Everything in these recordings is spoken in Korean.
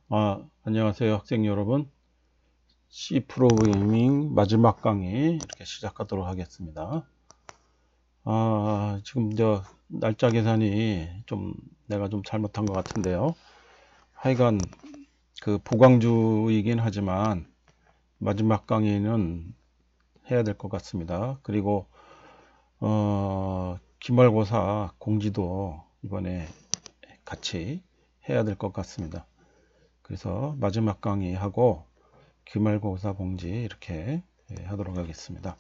안녕하세요, 학생 여러분. C 프로그래밍 마지막 강의 이렇게 시작하도록 하겠습니다. 지금 날짜 계산이 내가 좀 잘못한 것 같은데요. 하여간 그 보강주이긴 하지만 마지막 강의는 해야 될 것 같습니다. 그리고 기말고사 공지도 이번에 같이 해야 될 것 같습니다. 그래서 마지막 강의하고 기말고사 공지 이렇게 하도록 하겠습니다.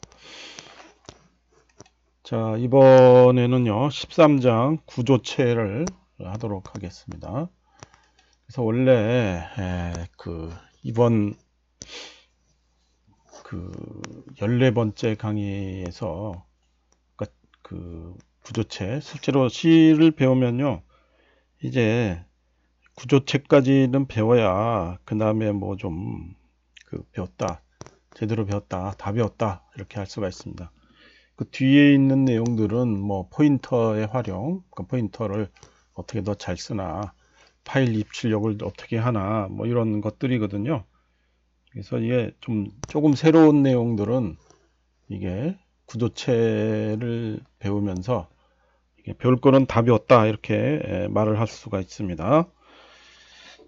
자, 이번에는요 13장 구조체를 하도록 하겠습니다. 그래서 원래 이번 14번째 강의에서 그 구조체 실제로 C를 배우면요 이제 구조체까지는 배워야 그 다음에 뭐 좀 배웠다, 제대로 배웠다, 다 배웠다 이렇게 할 수가 있습니다. 그 뒤에 있는 내용들은 뭐 포인터의 활용, 그 포인터를 어떻게 더 잘 쓰나, 파일 입출력을 어떻게 하나, 뭐 이런 것들이거든요. 그래서 이게 조금 새로운 내용들은 이게 구조체를 배우면서 이게 배울 거는 다 배웠다 이렇게 말을 할 수가 있습니다.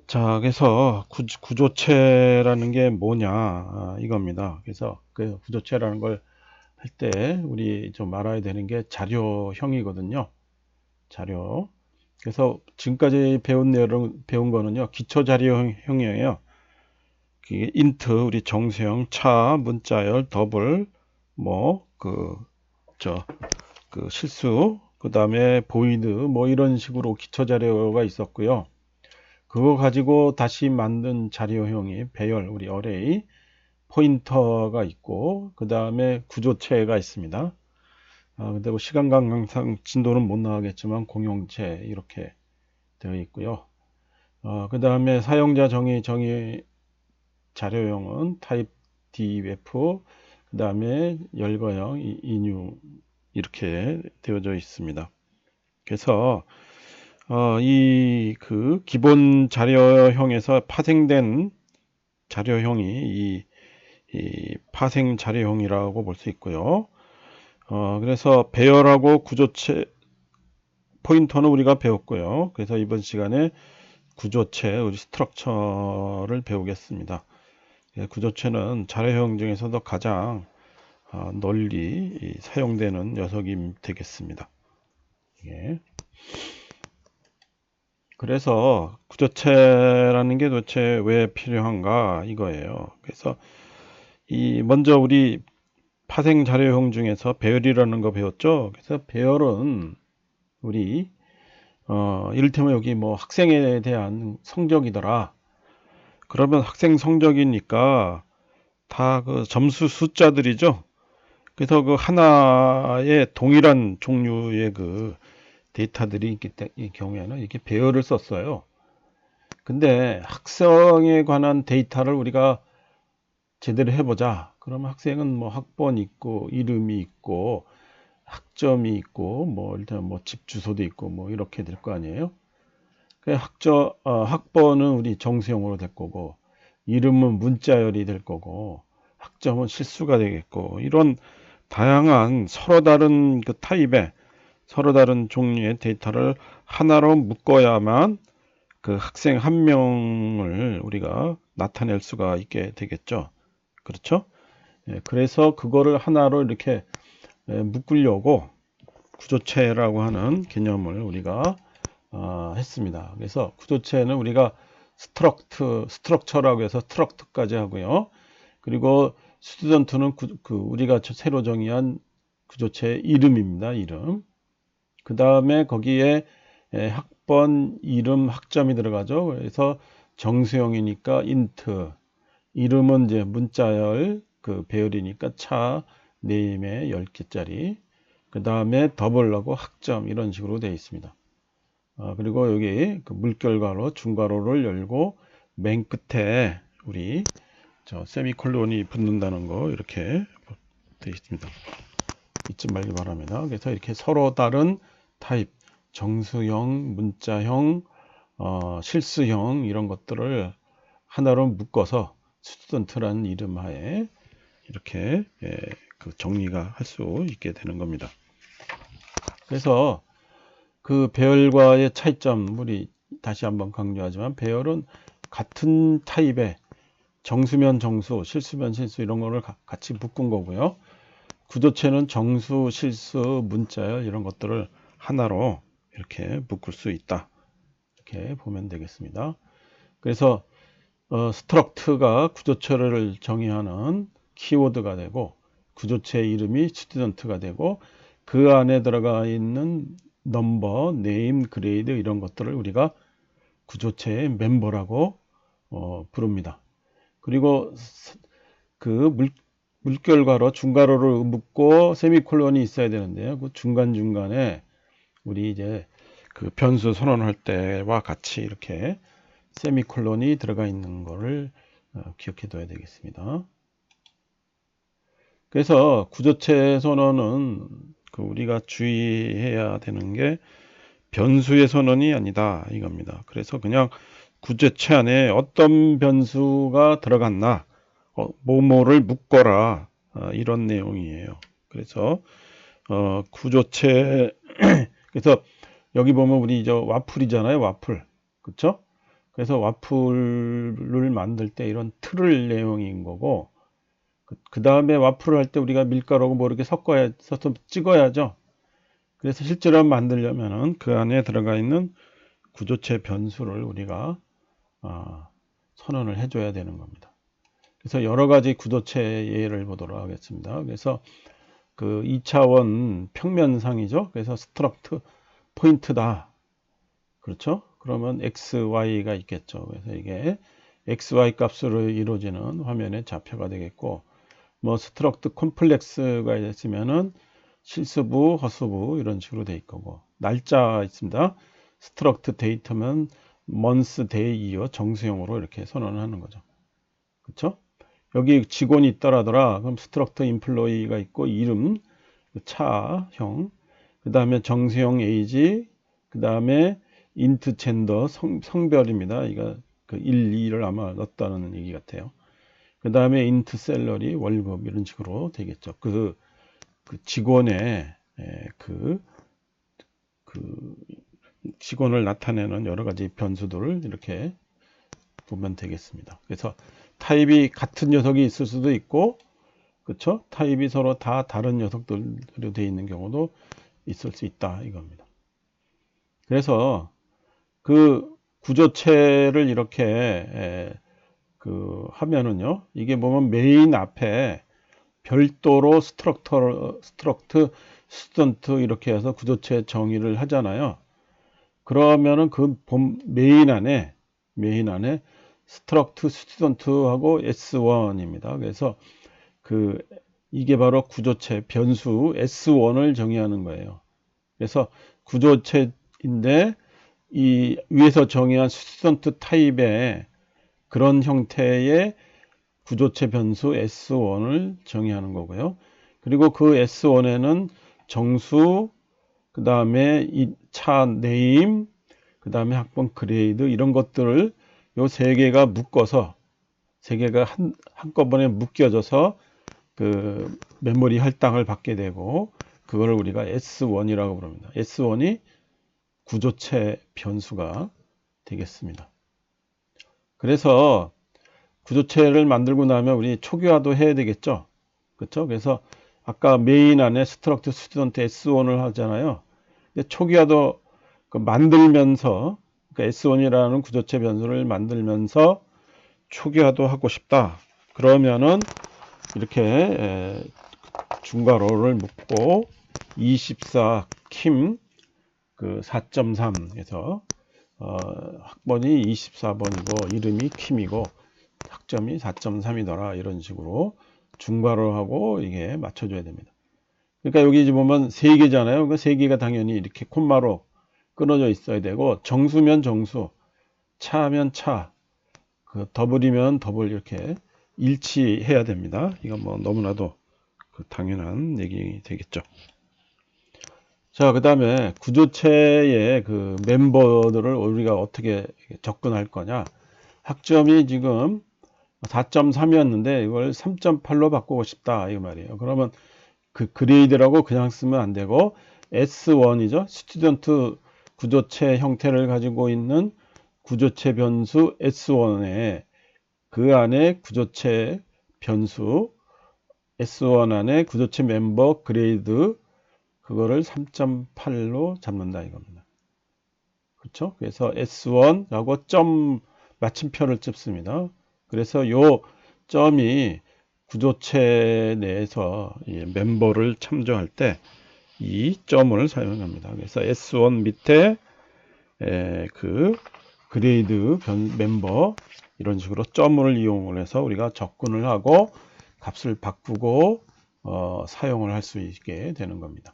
자, 그래서 구조체라는 게 뭐냐 이겁니다. 그래서 그 구조체라는 걸 할 때 우리 좀 알아야 되는 게 자료형이거든요. 자료. 그래서 지금까지 배운 거는요. 기초 자료형이에요. 그게 인트, 우리 정수형, 차, 문자열, 더블, 뭐, 실수, 그 다음에 보이드, 뭐 이런 식으로 기초 자료가 있었고요. 그거 가지고 다시 만든 자료형이 배열, 우리 어레이, 포인터가 있고, 그 다음에 구조체가 있습니다. 근데 뭐 시간 관계상 진도는 못 나가겠지만 공용체 이렇게 되어 있고요. 그 다음에 사용자 정의 자료형은 타입 def, 그 다음에 열거형 인유 이렇게 되어져 있습니다. 그래서 이 기본 자료형에서 파생된 자료형이 이 파생 자료형이라고 볼 수 있고요. 그래서 배열하고 구조체 포인터는 우리가 배웠고요. 그래서 이번 시간에 구조체, 우리 스트럭처를 배우겠습니다. 구조체는 자료형 중에서도 가장 널리 사용되는 녀석이 되겠습니다. 예. 그래서 구조체라는 게 도대체 왜 필요한가 이거예요. 그래서 먼저 우리 파생 자료형 중에서 배열이라는 거 배웠죠. 그래서 배열은 우리 이를테면 여기 뭐 학생에 대한 성적이더라. 그러면 학생 성적이니까 다 그 점수 숫자들이죠. 그래서 그 하나의 동일한 종류의 그 데이터들이 있기 이 경우에는 이렇게 배열을 썼어요. 근데 학생에 관한 데이터를 우리가 제대로 해보자. 그러면 학생은 뭐 학번 있고 이름이 있고 학점이 있고 뭐 일단 뭐 집 주소도 있고 뭐 이렇게 될 거 아니에요. 그 학번은 우리 정수형으로 될 거고 이름은 문자열이 될 거고 학점은 실수가 되겠고 이런 다양한 서로 다른 그 타입의 서로 다른 종류의 데이터를 하나로 묶어야만 그 학생 한 명을 우리가 나타낼 수가 있게 되겠죠. 그렇죠? 그래서 그거를 하나로 이렇게 묶으려고 구조체라고 하는 개념을 우리가 했습니다. 그래서 구조체는 우리가 스트럭처라고 해서 스트럭트까지 하고요. 그리고 스튜던트는 우리가 새로 정의한 구조체의 이름입니다. 이름. 그 다음에 거기에 학번, 이름, 학점이 들어가죠. 그래서 정수형이니까 인트, 이름은 이제 문자열, 배열이니까 차, 네임에 10개짜리, 그 다음에 더블하고 학점 이런 식으로 되어 있습니다. 그리고 여기 물결괄호, 중괄호를 열고 맨 끝에 우리 세미콜론이 붙는다는 거 이렇게 되어 있습니다. 잊지 말기 바랍니다. 그래서 이렇게 서로 다른 타입, 정수형, 문자형, 실수형 이런 것들을 하나로 묶어서 스튜던트라는 이름 하에 이렇게 그 정리가 할 수 있게 되는 겁니다. 그래서 그 배열과의 차이점, 우리 다시 한번 강조하지만 배열은 같은 타입의 정수면 정수, 실수면 실수 이런 거를 같이 묶은 거고요. 구조체는 정수, 실수, 문자열 이런 것들을 하나로 이렇게 묶을 수 있다. 이렇게 보면 되겠습니다. 그래서 스트럭트가 구조체를 정의하는 키워드가 되고 구조체 이름이 스튜던트가 되고 그 안에 들어가 있는 넘버, 네임, 그레이드 이런 것들을 우리가 구조체의 멤버라고 부릅니다. 그리고 그 물결괄호, 중괄호를 묶고 세미콜론이 있어야 되는데요. 그 중간중간에 우리 이제 그 변수 선언할 때와 같이 이렇게 세미콜론이 들어가 있는 거를 기억해 둬야 되겠습니다. 그래서 구조체 선언은 그 우리가 주의해야 되는 게 변수의 선언이 아니다 이겁니다. 그래서 그냥 구조체 안에 어떤 변수가 들어갔나 뭐뭐를 묶어라 이런 내용이에요. 그래서 구조체 그래서 여기 보면 우리 저 와플이잖아요. 와플. 그렇죠? 그래서 와플을 만들 때 이런 틀을 내용인 거고 그 다음에 와플을 할 때 우리가 밀가루하고 뭐 이렇게 섞어서 찍어야죠. 그래서 실제로 만들려면은 그 안에 들어가 있는 구조체 변수를 우리가 선언을 해줘야 되는 겁니다. 그래서 여러 가지 구조체 예를 보도록 하겠습니다. 그래서 그 2차원 평면상이죠. 그래서 스트럭트 포인트다. 그렇죠? 그러면 x, y가 있겠죠. 그래서 이게 x, y 값으로 이루어지는 화면의 좌표가 되겠고 뭐 스트럭트 콤플렉스가 있으면은 실수부, 허수부 이런 식으로 돼 있고 날짜 있습니다. 스트럭트 데이터면 month, day, year 정수형으로 이렇게 선언을 하는 거죠. 그렇죠? 여기 직원이 있더라더라. 그럼 스트럭트 임플로이가 있고 이름, 차형, 그 다음에 정수형 에이지, 그 다음에 인트 젠더 성별입니다. 이거 그 1, 2를 아마 넣었다는 얘기 같아요. 그 다음에 인트 셀러리 월급 이런 식으로 되겠죠. 그 직원의 그 직원을 나타내는 여러 가지 변수들을 이렇게 보면 되겠습니다. 그래서 타입이 같은 녀석이 있을 수도 있고, 그렇죠? 타입이 서로 다 다른 녀석들로 되어 있는 경우도 있을 수 있다 이겁니다. 그래서 그 구조체를 이렇게 하면은요, 이게 보면 메인 앞에 별도로 스트럭트, 스튜던트 이렇게 해서 구조체 정의를 하잖아요. 그러면은 그 메인 안에 스트럭트, 스튜던트하고 S1입니다. 그래서 이게 바로 구조체 변수 S1을 정의하는 거예요. 그래서 구조체인데 이 위에서 정의한 스튜던트 타입의 그런 형태의 구조체 변수 S1을 정의하는 거고요. 그리고 그 S1에는 정수, 그 다음에 이 차 네임, 그 다음에 학번 그레이드 이런 것들을 요 세 개가 묶어서 세 개가 한꺼번에 묶여져서 그 메모리 할당을 받게 되고 그걸 우리가 S1이라고 부릅니다. S1이 구조체 변수가 되겠습니다. 그래서 구조체를 만들고 나면 우리 초기화도 해야 되겠죠. 그렇죠? 그래서 아까 메인 안에 스트럭트 스튜던트 S1을 하잖아요. 근데 초기화도 만들면서 그러니까 S1이라는 구조체 변수를 만들면서 초기화도 하고 싶다. 그러면은 이렇게 중괄호를 묶고 24 킴 그 4.3 해서 학번이 24번이고 이름이 킴이고 학점이 4.3이더라 이런 식으로 중괄호하고 이게 맞춰줘야 됩니다. 그러니까 여기 이제 보면 세 개잖아요. 그 세 개가 당연히 이렇게 콤마로 끊어져 있어야 되고 정수면 정수, 차면 차, 그 더블이면 더블 이렇게 일치해야 됩니다. 이건 뭐 너무나도 당연한 얘기 되겠죠. 자, 그 다음에 구조체의 그 멤버들을 우리가 어떻게 접근할 거냐. 학점이 지금 4.3이었는데 이걸 3.8로 바꾸고 싶다 이 말이에요. 그러면 그 그레이드라고 그냥 쓰면 안 되고 S1이죠. 스튜던트 구조체 형태를 가지고 있는 구조체 변수 S1에 그 안에 구조체 변수 S1 안에 구조체 멤버 그레이드 그거를 3.8로 잡는다 이겁니다. 그렇죠? 그래서 S1하고 점 마침표를 찍습니다. 그래서 요 점이 구조체 내에서 이 멤버를 참조할 때 이 점을 사용합니다. 그래서 S1 밑에 그 그레이드 멤버 이런 식으로 점을 이용을 해서 우리가 접근을 하고 값을 바꾸고 사용을 할 수 있게 되는 겁니다.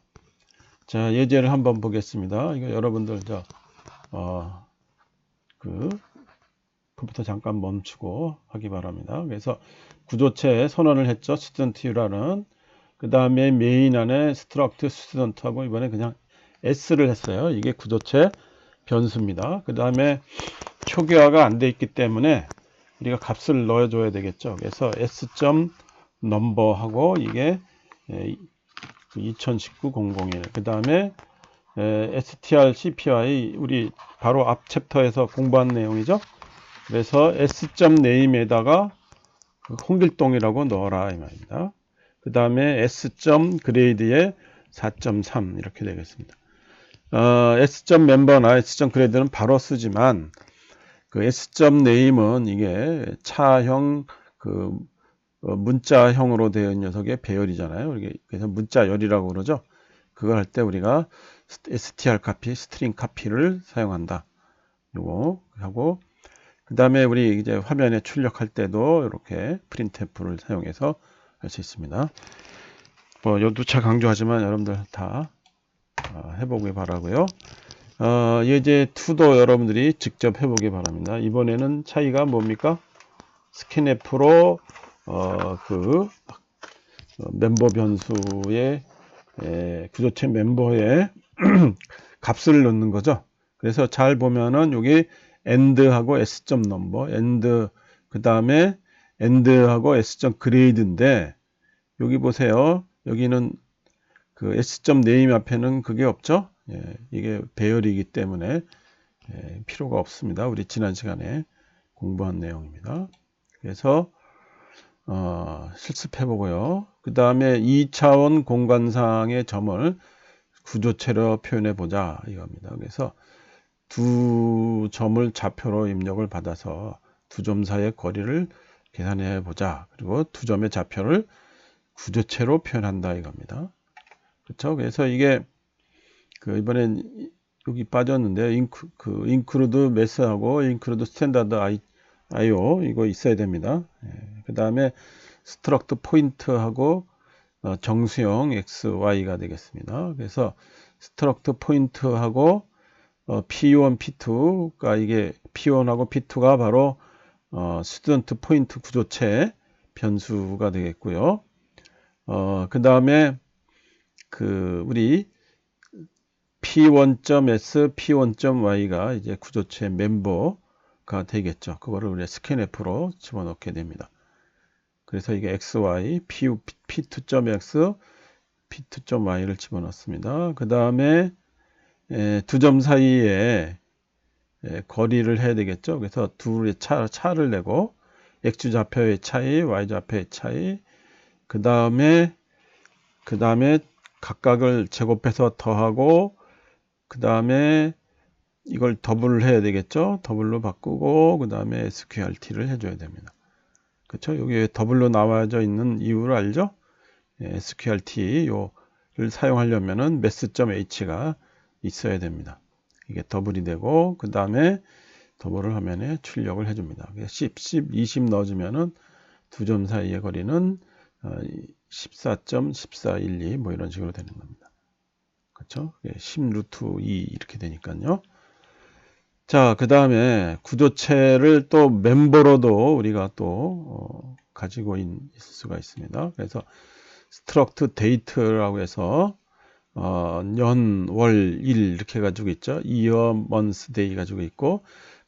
자, 예제를 한번 보겠습니다. 이거 여러분들 그 컴퓨터 잠깐 멈추고 하기 바랍니다. 그래서 구조체에 선언을 했죠. 스튜던트라는. 그 다음에 메인 안에 스트럭트 스튜던트하고 이번에 그냥 S를 했어요. 이게 구조체 변수입니다. 그 다음에 초기화가 안 돼 있기 때문에 우리가 값을 넣어줘야 되겠죠. 그래서 S.number 하고 이게 2019-001. 그 다음에 strcpy 우리 바로 앞 챕터에서 공부한 내용이죠. 그래서 s.name에다가 홍길동이라고 넣어라 이 말입니다. 그 다음에 s.grade에 4.3 이렇게 되겠습니다. s.member나 s.grade는 바로 쓰지만 그 s.name은 이게 차형 그 문자형으로 되어 있는 녀석의 배열이잖아요. 그래서 문자열이라고 그러죠. 그걸 할 때 우리가 str 카피, 스트링 카피를 사용한다. 요거 하고 그 다음에 우리 이제 화면에 출력할 때도 이렇게 프린트F를 사용해서 할 수 있습니다. 뭐 누차 강조하지만 여러분들 다 해보기 바라고요. 예제 2도 여러분들이 직접 해보기 바랍니다. 이번에는 차이가 뭡니까? 스캔F로 그 멤버 변수의 구조체 멤버에 값을 넣는 거죠. 그래서 잘 보면은 여기 end하고 s.number, end 그 다음에 end하고 s.grade인데 여기 보세요. 여기는 그 s.name 앞에는 그게 없죠. 이게 배열이기 때문에 필요가 없습니다. 우리 지난 시간에 공부한 내용입니다. 그래서 실습해 보고요. 그 다음에 2차원 공간상의 점을 구조체로 표현해 보자 이겁니다. 그래서 두 점을 좌표로 입력을 받아서 두 점 사이의 거리를 계산해 보자. 그리고 두 점의 좌표를 구조체로 표현한다 이겁니다. 그렇죠? 그래서 이게 이번엔 여기 빠졌는데 include math하고 include standard IO 이거 있어야 됩니다. 그 다음에 struct point하고 정수형 x, y가 되겠습니다. 그래서 struct point하고 P1, P2가 이게 P1하고 P2가 바로 스튜던트 포인트 구조체 변수가 되겠고요. 그 다음에 우리 P1.S, P1.Y가 이제 구조체 멤버가 되겠죠. 그거를 우리 스캔F로 집어넣게 됩니다. 그래서 이게 XY, P2.X, P2.Y를 집어넣습니다. 그 다음에 두 점 사이에 거리를 해야 되겠죠. 그래서 둘의 차를 내고 X 좌표의 차이, Y 좌표의 차이, 그 다음에 각각을 제곱해서 더하고 그 다음에 이걸 더블을 해야 되겠죠. 더블로 바꾸고 그 다음에 SQRT를 해줘야 됩니다. 그렇죠? 여기 더블로 나와져 있는 이유를 알죠? SQRT를 사용하려면은 math.h가 있어야 됩니다. 이게 더블이 되고 그 다음에 더블을 화면에 출력을 해줍니다. 10, 20 넣어주면은 두 점 사이의 거리는 14.1412 뭐 이런 식으로 되는 겁니다. 그렇죠? 10 루트 2 이렇게 되니까요. 자, 그 다음에 구조체를 또 멤버로도 우리가 또 가지고 있을 수가 있습니다. 그래서 struct date라고 해서 년, 월, 일 이렇게 가지고 있죠. year, month, day 가지고 있고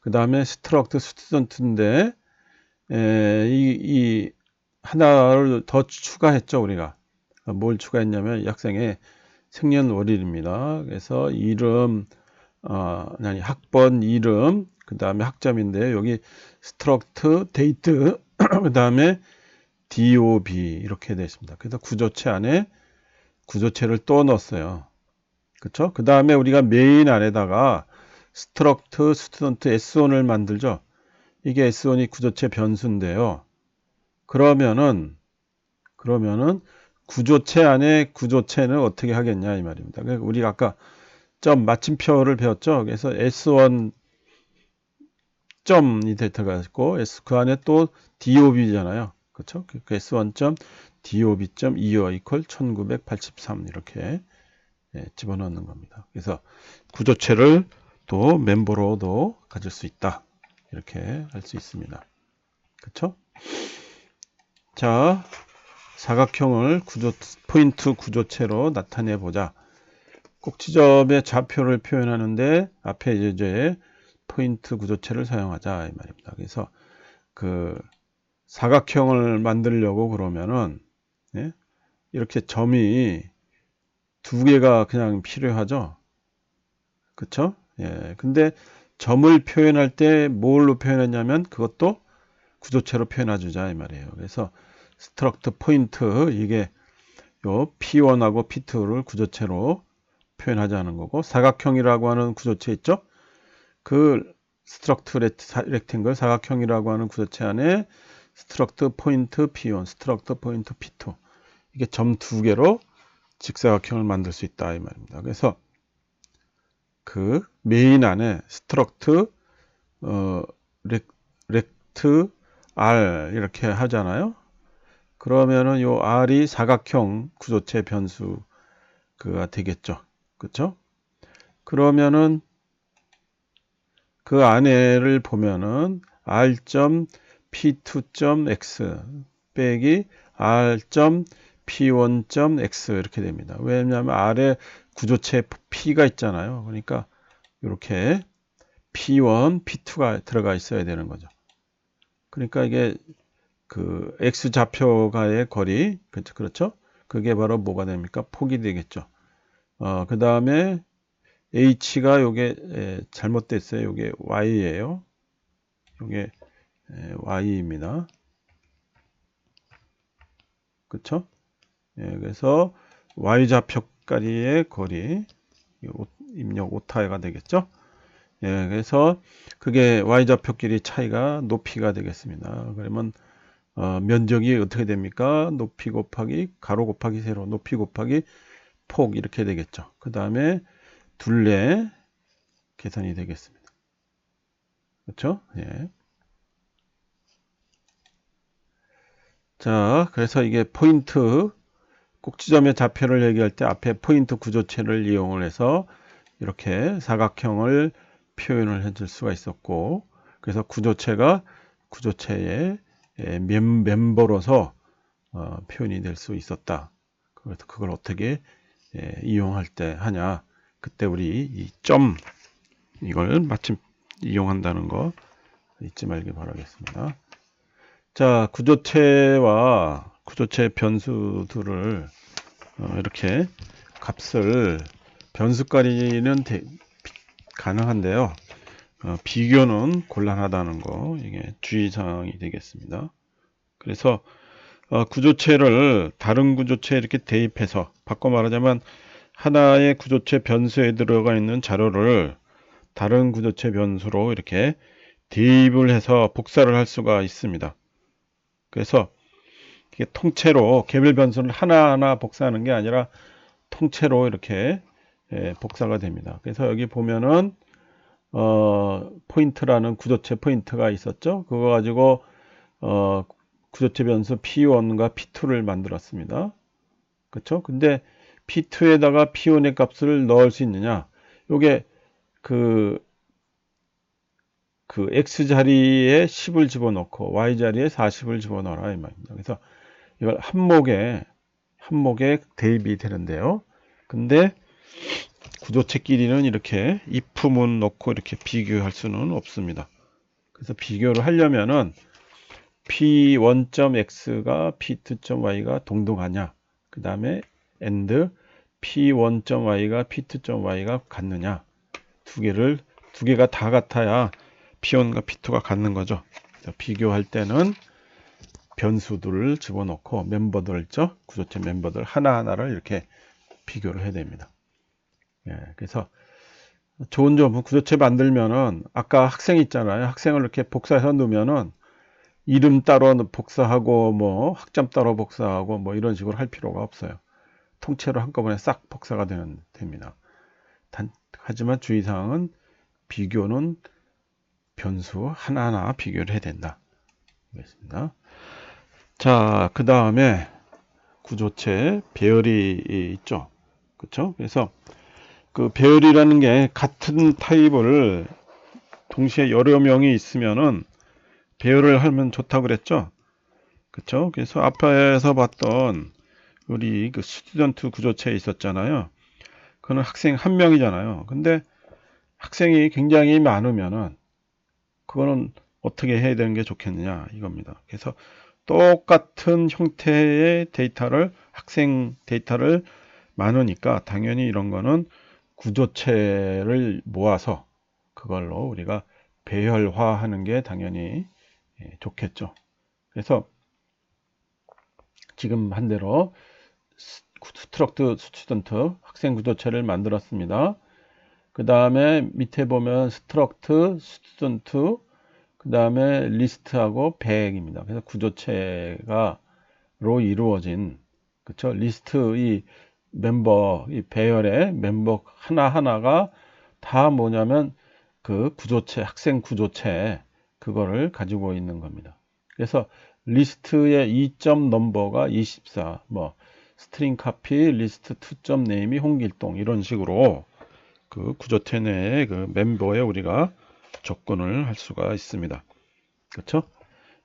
그 다음에 스트럭트 스튜던트인데 이 하나를 더 추가했죠, 우리가. 뭘 추가했냐면 이 학생의 생년월일입니다. 그래서 이름, 학번 이름, 그 다음에 학점인데 여기 스트럭트 데이트, 그 다음에 DOB 이렇게 되어 있습니다. 그래서 구조체 안에 구조체를 또 넣었어요. 그쵸? 그 다음에 우리가 메인 안에다가 스트럭트 스튜던트 S1을 만들죠. 이게 S1이 구조체 변수인데요. 그러면은 구조체 안에 구조체는 어떻게 하겠냐 이 말입니다. 그러니까 우리가 아까 점 마침표를 배웠죠. 그래서 S1 점이 들어가 있고 그 안에 또 DOB잖아요. 그렇죠? 그 S1 점 DOB 점 이어 이퀄 1983 이렇게 집어넣는 겁니다. 그래서 구조체를 또 멤버로도 가질 수 있다. 이렇게 할 수 있습니다. 그렇죠? 자, 사각형을 포인트 구조체로 나타내 보자. 꼭지점의 좌표를 표현하는데 앞에 이제 포인트 구조체를 사용하자 이 말입니다. 그래서 그 사각형을 만들려고 그러면은 이렇게 점이 두 개가 그냥 필요하죠. 그쵸? 예. 근데 점을 표현할 때 뭘로 표현했냐면 그것도 구조체로 표현해 주자 이 말이에요. 그래서 스트럭트 포인트 이게 요 P1하고 P2를 구조체로 표현하자는 거고 사각형이라고 하는 구조체 있죠? 그 스트럭트 렉팅글 사각형이라고 하는 구조체 안에 스트럭트 포인트 P1, 스트럭트 포인트 P2 이게 점 두 개로 직사각형을 만들 수 있다 이 말입니다. 그래서 그 메인 안에 스트럭트 렉트 R 이렇게 하잖아요. 그러면은 요 R이 사각형 구조체 변수가 되겠죠. 그렇죠? 그러면은 그 안에를 보면은 R.P2.X 빼기 R.P1.X 이렇게 됩니다. 왜냐하면 R에 구조체 P가 있잖아요. 그러니까 이렇게 P1, P2가 들어가 있어야 되는 거죠. 그러니까 이게 그 X 좌표가의 거리, 그렇죠? 그게 바로 뭐가 됩니까? 폭이 되겠죠. 그 다음에 H가 요게 잘못됐어요. 요게 Y예요. 요게 Y입니다. 그쵸? 그래서 Y 좌표까지의 거리 입력 오타가 되겠죠? 그래서 그게 Y 좌표끼리 차이가 높이가 되겠습니다. 그러면 면적이 어떻게 됩니까? 높이 곱하기 가로 곱하기 세로 높이 곱하기 폭 이렇게 되겠죠. 그 다음에 둘레 계산이 되겠습니다. 그렇죠? 예. 자, 그래서 이게 포인트 꼭지점의 좌표를 얘기할 때 앞에 포인트 구조체를 이용을 해서 이렇게 사각형을 표현을 해줄 수가 있었고 그래서 구조체가 구조체의 멤버로서 표현이 될 수 있었다. 그래서 그걸 어떻게 이용할 때 하냐. 그때 우리 이 점 이걸 마침 이용한다는 거 잊지 말기 바라겠습니다. 자, 구조체와 구조체 변수들을 이렇게 값을 변수까지는 가능한데요. 비교는 곤란하다는 거 이게 주의사항이 되겠습니다. 그래서 구조체를 다른 구조체에 이렇게 대입해서 바꿔 말하자면 하나의 구조체 변수에 들어가 있는 자료를 다른 구조체 변수로 이렇게 대입을 해서 복사를 할 수가 있습니다. 그래서 이게 통째로 개별 변수를 하나하나 복사하는 게 아니라 통째로 이렇게 복사가 됩니다. 그래서 여기 보면은 포인트라는 구조체 포인트가 있었죠. 그거 가지고 구조체 변수 P1과 P2를 만들었습니다. 그렇죠? 근데 P2에다가 P1의 값을 넣을 수 있느냐? 요게 그 X 자리에 10을 집어넣고 Y 자리에 40을 집어넣어라 이 말입니다. 그래서 이걸 한목에 대입이 되는데요. 근데 구조체끼리는 이렇게 if문 넣고 이렇게 비교할 수는 없습니다. 그래서 비교를 하려면은 p1.x가 p2.y가 동등하냐, 그 다음에 and p1.y가 p2.y가 같느냐, 두 개가 다 같아야 p1과 p2가 같는 거죠. 그래서 비교할 때는 변수들을 집어넣고 멤버들 있죠, 구조체 멤버들 하나하나를 이렇게 비교를 해야 됩니다. 그래서 좋은 점은 구조체 만들면은 아까 학생 있잖아요. 학생을 이렇게 복사해서 넣으면은 이름 따로 복사하고 뭐 학점 따로 복사하고 뭐 이런 식으로 할 필요가 없어요. 통째로 한꺼번에 싹 복사가 됩니다. 하지만 주의사항은 비교는 변수 하나하나 비교를 해야 된다. 알겠습니다. 자, 그 다음에 구조체 배열이 있죠. 그렇죠? 그래서 그 배열이라는 게 같은 타입을 동시에 여러 명이 있으면은 배열을 하면 좋다고 그랬죠. 그렇죠? 그래서 앞에서 봤던 우리 그 스튜던트 구조체에 있었잖아요. 그는 학생 한 명이잖아요. 근데 학생이 굉장히 많으면은 그거는 어떻게 해야 되는 게 좋겠느냐 이겁니다. 그래서 똑같은 형태의 데이터를, 학생 데이터를 많으니까 당연히 이런 거는 구조체를 모아서 그걸로 우리가 배열화하는 게 당연히 좋겠죠. 그래서 지금 한 대로 스트럭트 스튜던트 학생 구조체를 만들었습니다. 그 다음에 밑에 보면 스트럭트 스튜던트, 그 다음에 리스트하고 백입니다. 그래서 구조체가로 이루어진, 그쵸? 리스트 이 멤버, 이 배열의 멤버 하나하나가 다 뭐냐면 그 구조체, 학생 구조체, 그거를 가지고 있는 겁니다. 그래서 리스트의 2점 넘버가 24, 뭐 스트링 카피, 리스트 2점 네임이 홍길동, 이런 식으로 그 구조체 내의 그 멤버에 우리가 접근을 할 수가 있습니다. 그렇죠?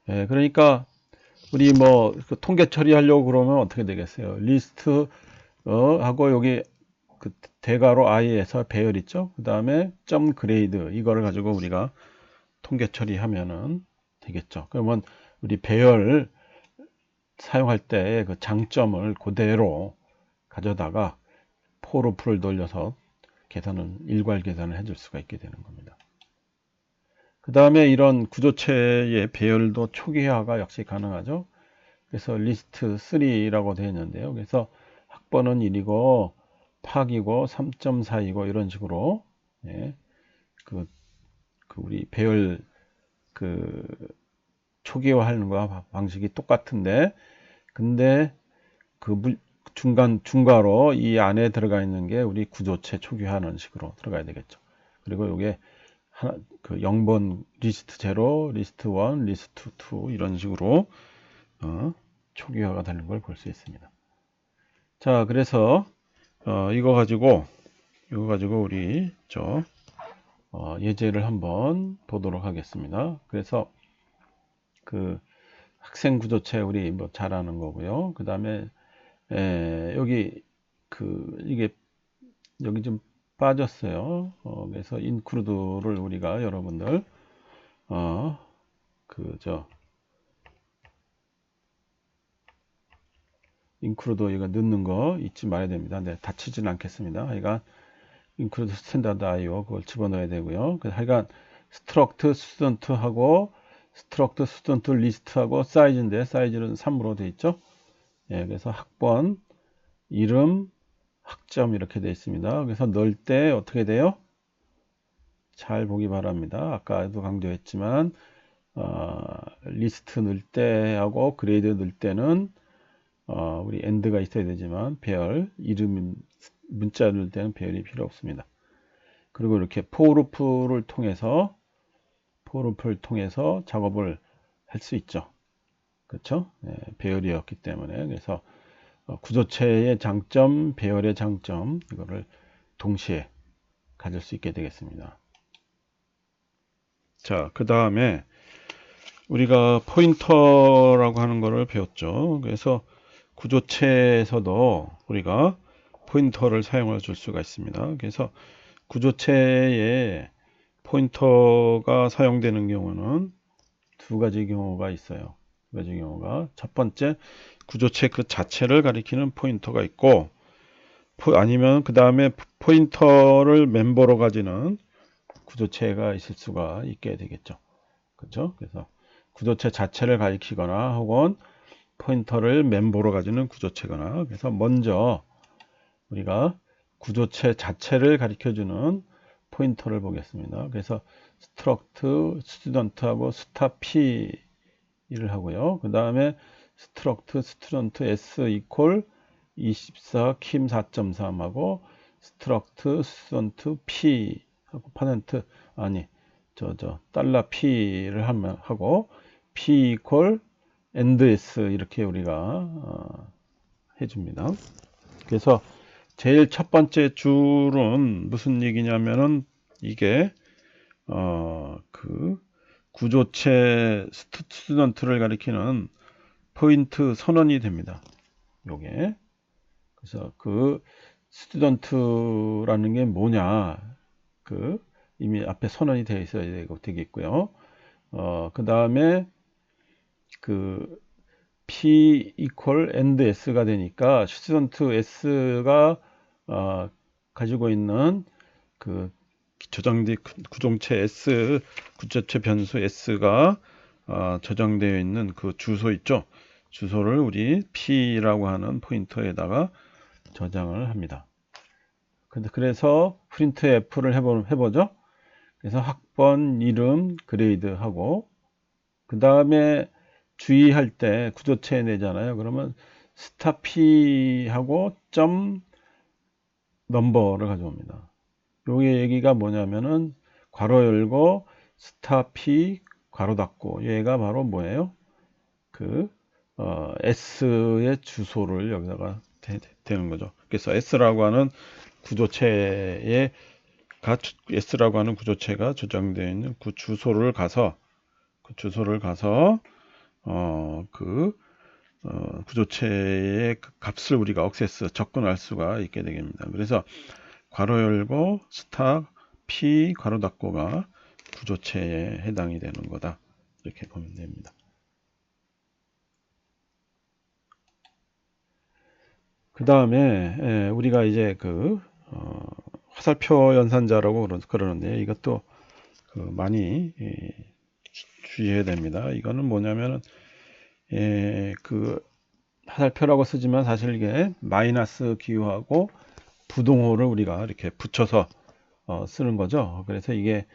그러니까 우리 뭐 그 통계 처리하려고 그러면 어떻게 되겠어요? 리스트 하고 여기 그 대괄호 i에서 배열 있죠? 그 다음에 점 그레이드, 이거를 가지고 우리가 통계 처리하면은 되겠죠. 그러면 우리 배열 사용할 때 그 장점을 그대로 가져다가 포르프를 돌려서 일괄 계산을 해줄 수가 있게 되는 겁니다. 그 다음에 이런 구조체의 배열도 초기화가 역시 가능하죠. 그래서 리스트 3라고 되어 있는데요. 그래서 학번은 1이고 파기고 3.4이고 이런 식으로 우리 배열 초기화하는 거와 방식이 똑같은데, 근데 중괄호 이 안에 들어가 있는 게 우리 구조체 초기화하는 식으로 들어가야 되겠죠. 그리고 이게 그 0번 리스트 0, 리스트 1, 리스트 2 이런 식으로 초기화가 되는 걸 볼 수 있습니다. 자, 그래서 이거 가지고 우리 예제를 한번 보도록 하겠습니다. 그래서 그 학생 구조체 우리 뭐 잘 아는 거고요. 그 다음에 여기 이게 여기 좀 빠졌어요. 그래서 인크루드를 우리가 여러분들 인크루드 이거 넣는 거 잊지 말아야 됩니다. 네, 다치지는 않겠습니다. 하여간 인크루드 스탠다드 IO 그걸 집어넣어야 되고요. 그래서 하여간 스트럭트 스튜던트하고 스트럭트 스튜던트 리스트하고 사이즈인데 사이즈는 3으로 되어 있죠. 그래서 학번, 이름, 학점 이렇게 되어 있습니다. 그래서 넣을 때 어떻게 돼요? 잘 보기 바랍니다. 아까도 강조했지만 리스트 넣을 때하고 그레이드 넣을 때는 우리 end가 있어야 되지만 배열, 이름, 문자 넣을 때는 배열이 필요 없습니다. 그리고 이렇게 포르프를 통해서 작업을 할 수 있죠. 그렇죠? 배열이었기 때문에. 그래서 구조체의 장점, 배열의 장점, 이거를 동시에 가질 수 있게 되겠습니다. 자, 그 다음에 우리가 포인터라고 하는 거를 배웠죠. 그래서 구조체에서도 우리가 포인터를 사용해 줄 수가 있습니다. 그래서 구조체의 포인터가 사용되는 경우는 두 가지 경우가 있어요. 두 가지 경우가. 첫 번째, 구조체 그 자체를 가리키는 포인터가 있고, 아니면 그 다음에 포인터를 멤버로 가지는 구조체가 있을 수가 있게 되겠죠. 그렇죠? 그래서 구조체 자체를 가리키거나 혹은 포인터를 멤버로 가지는 구조체거나. 그래서 먼저 우리가 구조체 자체를 가리켜주는 포인터를 보겠습니다. 그래서 struct student하고 star p를 하고요. 그 다음에 struct student s equal 24 kim 4.3하고 struct student p 하고 퍼센트 아니 달러 p를 하고 p equal and s 이렇게 우리가 해줍니다. 그래서 제일 첫 번째 줄은 무슨 얘기냐면은 이게 그 구조체 스튜던트를 가리키는 포인트 선언이 됩니다. 요게. 그래서 그 스튜던트라는 게 뭐냐? 그 이미 앞에 선언이 되어 있어야 되겠고요. 그 다음에 그 P equal and S가 되니까 스튜던트 S가 가지고 있는 그 저장된 구동체 S 구조체 변수 S가 저장되어 있는 그 주소 있죠. 주소를 우리 P라고 하는 포인터에다가 저장을 합니다. 그래서 프린트 F를 해보죠. 그래서 학번 이름 그레이드 하고 그 다음에 주의할 때 구조체 내잖아요. 그러면 스타 P하고 점 넘버를 가져옵니다. 요게 얘기가 뭐냐면은 괄호 열고 스타 P 괄호 닫고 얘가 바로 뭐예요? 그 S의 주소를 여기다가 되는 거죠. 그래서 S라고 하는 S라고 하는 구조체가 저장되어 있는 그 주소를 가서 구조체의 그 값을 우리가 접근할 수가 있게 됩니다. 그래서 괄호 열고 스타 P 괄호 닫고가 구조체에 해당이 되는 거다. 이렇게 보면 됩니다. 그 다음에 우리가 이제 화살표 연산자라고 그러는데 이것도 많이 주의해야 됩니다. 이거는 뭐냐면은 그 화살표라고 쓰지만 사실 이게 마이너스 기호하고 부동호를 우리가 이렇게 붙여서 쓰는 거죠. 그래서 이게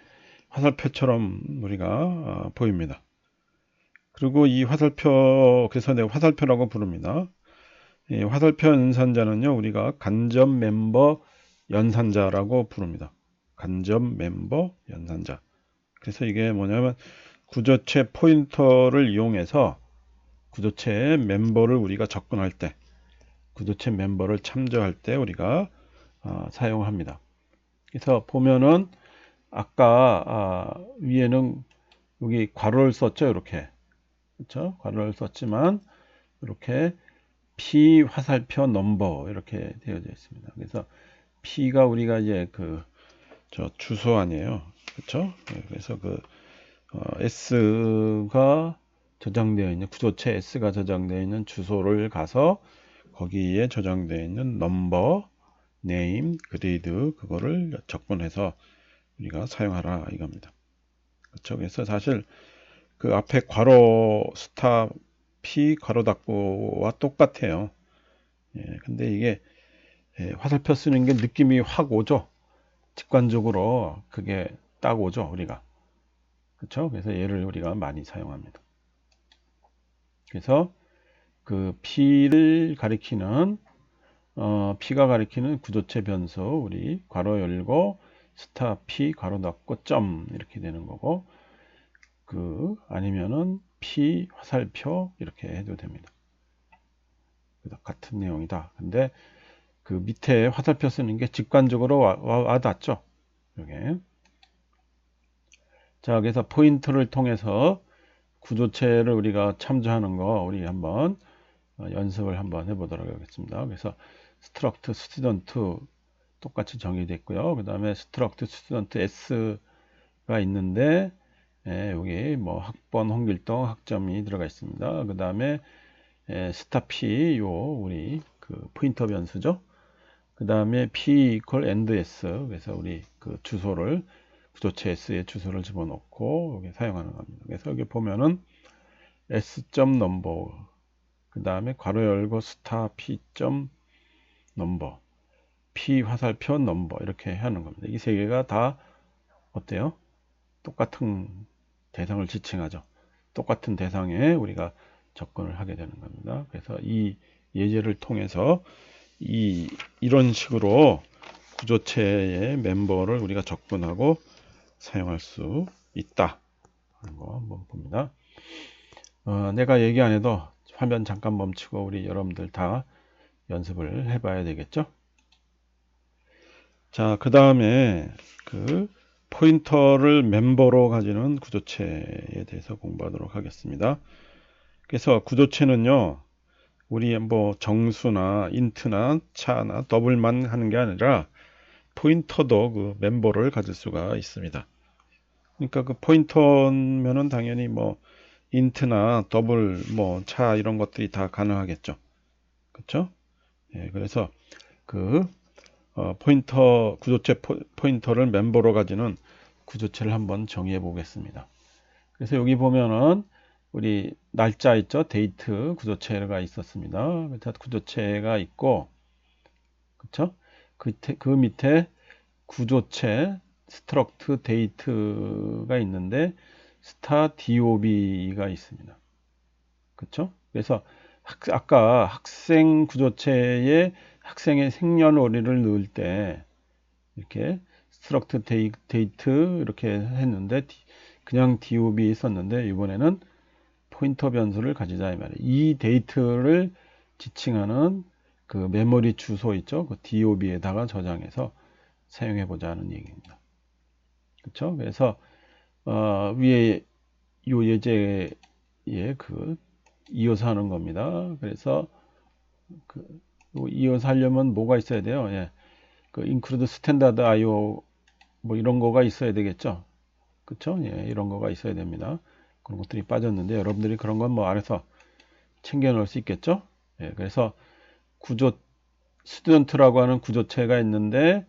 화살표처럼 우리가 보입니다. 그리고 이 화살표, 그래서 내가 화살표라고 부릅니다. 이 화살표 연산자는요, 우리가 간접 멤버 연산자라고 부릅니다. 간접 멤버 연산자. 그래서 이게 뭐냐면 구조체 포인터를 이용해서 구조체의 멤버를 우리가 접근할 때, 구조체 멤버를 참조할 때 우리가 사용합니다. 그래서 보면은 아까 위에는 여기 괄호를 썼죠, 이렇게. 그렇죠? 괄호를 썼지만 이렇게 P 화살표 넘버 이렇게 되어져 있습니다. 그래서 P가 우리가 이제 저 주소 아니에요. 그렇죠? 그래서 S가 저장되어 있는 구조체 S가 저장되어 있는 주소를 가서 거기에 저장되어 있는 넘버, 네임, 그레이드 그거를 접근해서 우리가 사용하라 이겁니다. 그렇죠? 그래서 사실 그 앞에 괄호 스타 P 괄호 닫고와 똑같아요. 근데 이게 화살표 쓰는 게 느낌이 확 오죠. 직관적으로 그게 딱 오죠, 우리가. 그렇죠? 그래서 얘를 우리가 많이 사용합니다. 그래서 그 P를 가리키는 P가 가리키는 구조체 변수 우리 괄호 열고 스타 P 괄호 닫고 점 이렇게 되는 거고 아니면은 P 화살표 이렇게 해도 됩니다. 같은 내용이다. 근데 그 밑에 화살표 쓰는 게 직관적으로 와닿죠. 이게. 자, 그래서 포인트를 통해서 구조체를 우리가 참조하는 거 우리 한번 연습을 한번 해보도록 하겠습니다. 그래서 struct student 똑같이 정의됐고요. 그 다음에 struct student s 있는데, 여기 뭐 학번, 홍길동, 학점이 들어가 있습니다. 그 다음에 스타 P, 우리 그 포인터 변수죠. 그 다음에 P equal and S. 그래서 우리 그 주소를, 구조체 S의 주소를 집어넣고 여기 사용하는 겁니다. 그래서 여기 보면은 S.number, 그 다음에 괄호 열고 스타 P.number, P 화살표 number 이렇게 하는 겁니다. 이 세 개가 다 어때요? 똑같은 대상을 지칭하죠. 똑같은 대상에 우리가 접근을 하게 되는 겁니다. 그래서 이 예제를 통해서 이런 식으로 구조체의 멤버를 우리가 접근하고 사용할 수 있다 하는 거 한번 봅니다. 내가 얘기 안 해도 화면 잠깐 멈추고 우리 여러분들 다 연습을 해봐야 되겠죠? 자, 그 다음에 그 포인터를 멤버로 가지는 구조체에 대해서 공부하도록 하겠습니다. 그래서 구조체는요, 우리 뭐 정수나 인트나 차나 더블만 하는 게 아니라 포인터도 그 멤버를 가질 수가 있습니다. 그러니까 그 포인터면은 당연히 뭐 인트나 더블 뭐 차 이런 것들이 다 가능하겠죠. 그렇죠? 예, 그래서 그 포인터 구조체 포인터를 멤버로 가지는 구조체를 한번 정의해 보겠습니다. 그래서 여기 보면은 우리 날짜 있죠? 데이트 구조체가 있었습니다. 구조체가 있고, 그쵸? 그 밑에 구조체 스트럭트 데이트가 있는데 스타 DOB가 있습니다. 그쵸? 그래서 아까 학생 구조체에 학생의 생년월일을 넣을 때 이렇게 스트럭트 데이트 이렇게 했는데 그냥 DOB 있었는데 이번에는 포인터 변수를 가지자 이 말이에요. 이 데이트를 지칭하는 그 메모리 주소 있죠? 그 DOB에다가 저장해서 사용해 보자는 얘기입니다. 그렇죠? 그래서 위에 요 예제에 그 이어서 하는 겁니다. 그래서 그 이어서 하려면 뭐가 있어야 돼요? 예. 그 include standard IO 뭐 이런 거가 있어야 되겠죠. 그쵸? 예, 이런 거가 있어야 됩니다. 그런 것들이 빠졌는데 여러분들이 그런 건 뭐 알아서 챙겨 놓을 수 있겠죠? 예, 그래서 스튜던트라고 하는 구조체가 있는데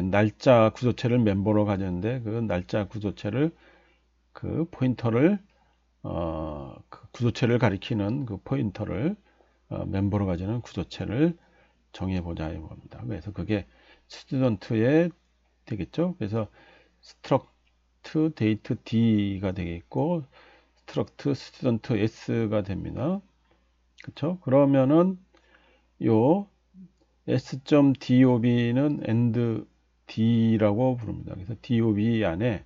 날짜 구조체를 멤버로 가졌는데 그 날짜 구조체를 그 포인터를 그 구조체를 가리키는 그 포인터를 멤버로 가지는 구조체를 정해 보자 이겁니다. 그래서 그게 스튜던트에 되겠죠. 그래서 스트럭트 데이트 D가 되겠고 스트럭트 스튜던트 S가 됩니다. 그렇죠? 그러면은 요 S.dob는 end D라고 부릅니다. 그래서 dob 안에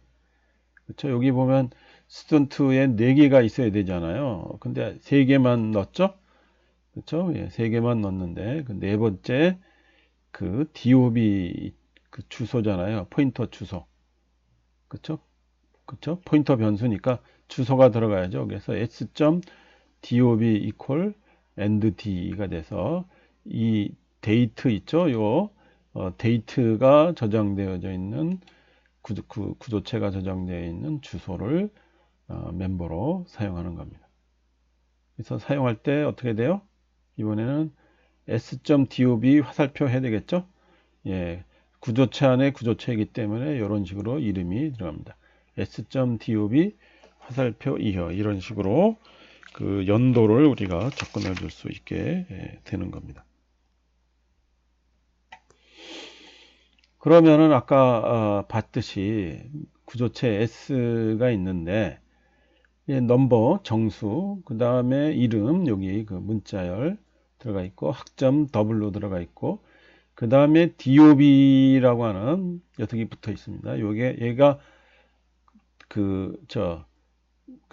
그렇죠? 여기 보면 스튜던트에 4개가 있어야 되잖아요. 근데 3개만 넣었죠? 그렇죠? 예, 3개만 넣었는데 그 네 번째 그 dob 그 주소잖아요. 포인터 주소. 그렇죠? 그렇죠? 포인터 변수니까 주소가 들어가야죠. 그래서 s.dob equal endD가 돼서 이 데이트 있죠? 요 데이트가 저장되어져 있는 구조체가 저장되어 있는 주소를 멤버로 사용하는 겁니다. 그래서 사용할 때 어떻게 돼요? 이번에는 s.dob 화살표 해야 되겠죠? 예, 구조체 안에 구조체이기 때문에 이런 식으로 이름이 들어갑니다. s.dob 화살표 이하 이런 식으로 그 연도를 우리가 접근해 줄 수 있게 되는 겁니다. 그러면은 아까 봤듯이 구조체 S가 있는데 넘버 정수 그 다음에 이름 여기 그 문자열 들어가 있고 학점 W로 들어가 있고 그 다음에 DOB라고 하는 녀석이 붙어 있습니다. 요게 얘가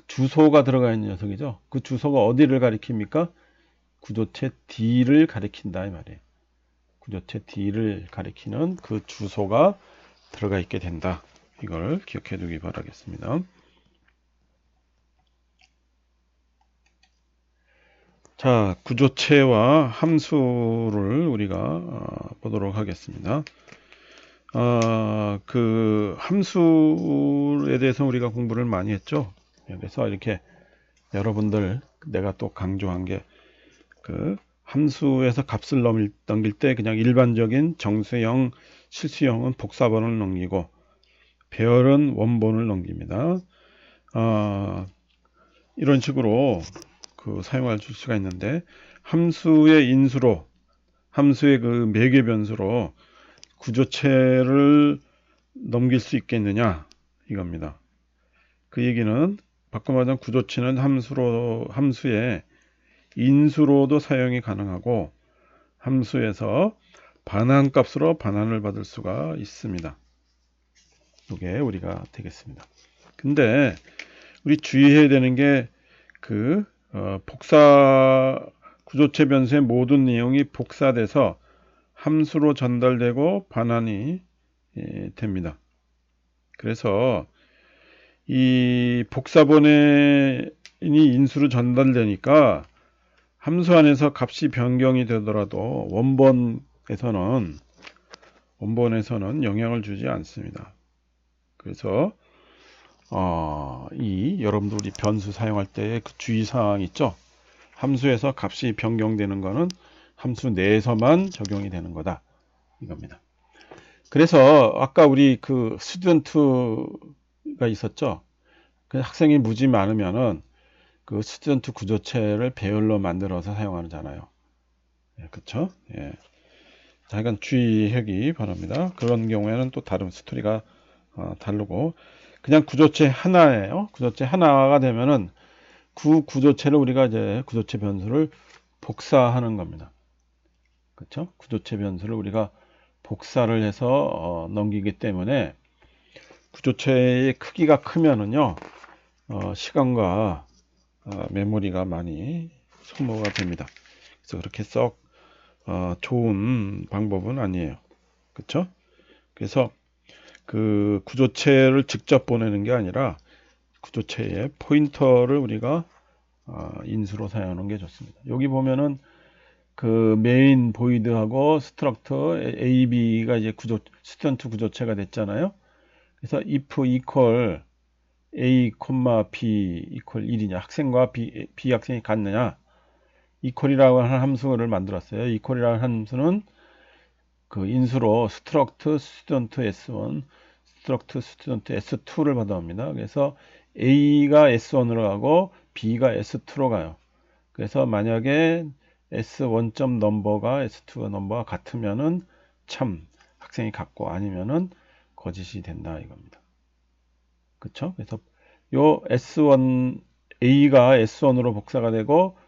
주소가 들어가 있는 녀석이죠. 그 주소가 어디를 가리킵니까? 구조체 D를 가리킨다 이 말이에요. 구조체 D를 가리키는 그 주소가 들어가 있게 된다. 이걸 기억해 두기 바라겠습니다. 자, 구조체와 함수를 우리가 보도록 하겠습니다. 그 함수에 대해서 우리가 공부를 많이 했죠. 그래서 이렇게 여러분들 내가 또 강조한 게 그 함수에서 값을 넘길 때 그냥 일반적인 정수형, 실수형은 복사번을 넘기고 배열은 원본을 넘깁니다. 이런 식으로 그 사용할 수가 있는데 함수의 인수로 함수의 그 매개 변수로 구조체를 넘길 수 있겠느냐 이겁니다. 그 얘기는 바꿔 말하자면 구조체는 함수의 인수로도 사용이 가능하고 함수에서 반환값으로 반환을 받을 수가 있습니다. 이게 우리가 되겠습니다. 근데 우리 주의해야 되는 게 그 복사 구조체 변수의 모든 내용이 복사돼서 함수로 전달되고 반환이 됩니다. 그래서 이 복사본이 인수로 전달되니까 함수 안에서 값이 변경이 되더라도 원본에서는 영향을 주지 않습니다. 그래서 여러분들 우리 변수 사용할 때 그 주의사항 있죠? 함수에서 값이 변경되는 거는 함수 내에서만 적용이 되는 거다. 이겁니다. 그래서 아까 우리 그 스튜던트가 있었죠? 그 학생이 무지 많으면은 그 스튜던트 구조체를 배열로 만들어서 사용하잖아요. 예, 그쵸? 예. 자, 이건 주의하기 바랍니다. 그런 경우에는 또 다른 스토리가 다르고 그냥 구조체 하나예요. 구조체 하나가 되면은 그 구조체를 우리가 이제 구조체 변수를 복사하는 겁니다. 그렇죠? 구조체 변수를 우리가 복사를 해서 넘기기 때문에 구조체의 크기가 크면은요 시간과 메모리가 많이 소모가 됩니다. 그래서 그렇게 썩 좋은 방법은 아니에요. 그렇죠? 그래서 그 구조체를 직접 보내는 게 아니라 구조체의 포인터를 우리가 인수로 사용하는 게 좋습니다. 여기 보면은 그 메인 보이드하고 스트럭터 A, B가 이제 스튜던트 구조체가 됐잖아요. 그래서 if equal A, B equal 1이냐 학생과 B 학생이 같느냐 equal이라고 하는 함수를 만들었어요. equal이라는 함수는 그 인수로 struct student S1, struct student S2를 받아옵니다. 그래서 A가 S1으로 가고 B가 S2로 가요. 그래서 만약에 S1점 넘버가 S2 넘버가 같으면은 참 학생이 같고 아니면은 거짓이 된다 이겁니다. 그렇죠? 그래서 요 S1 A가 S1으로 복사가 되고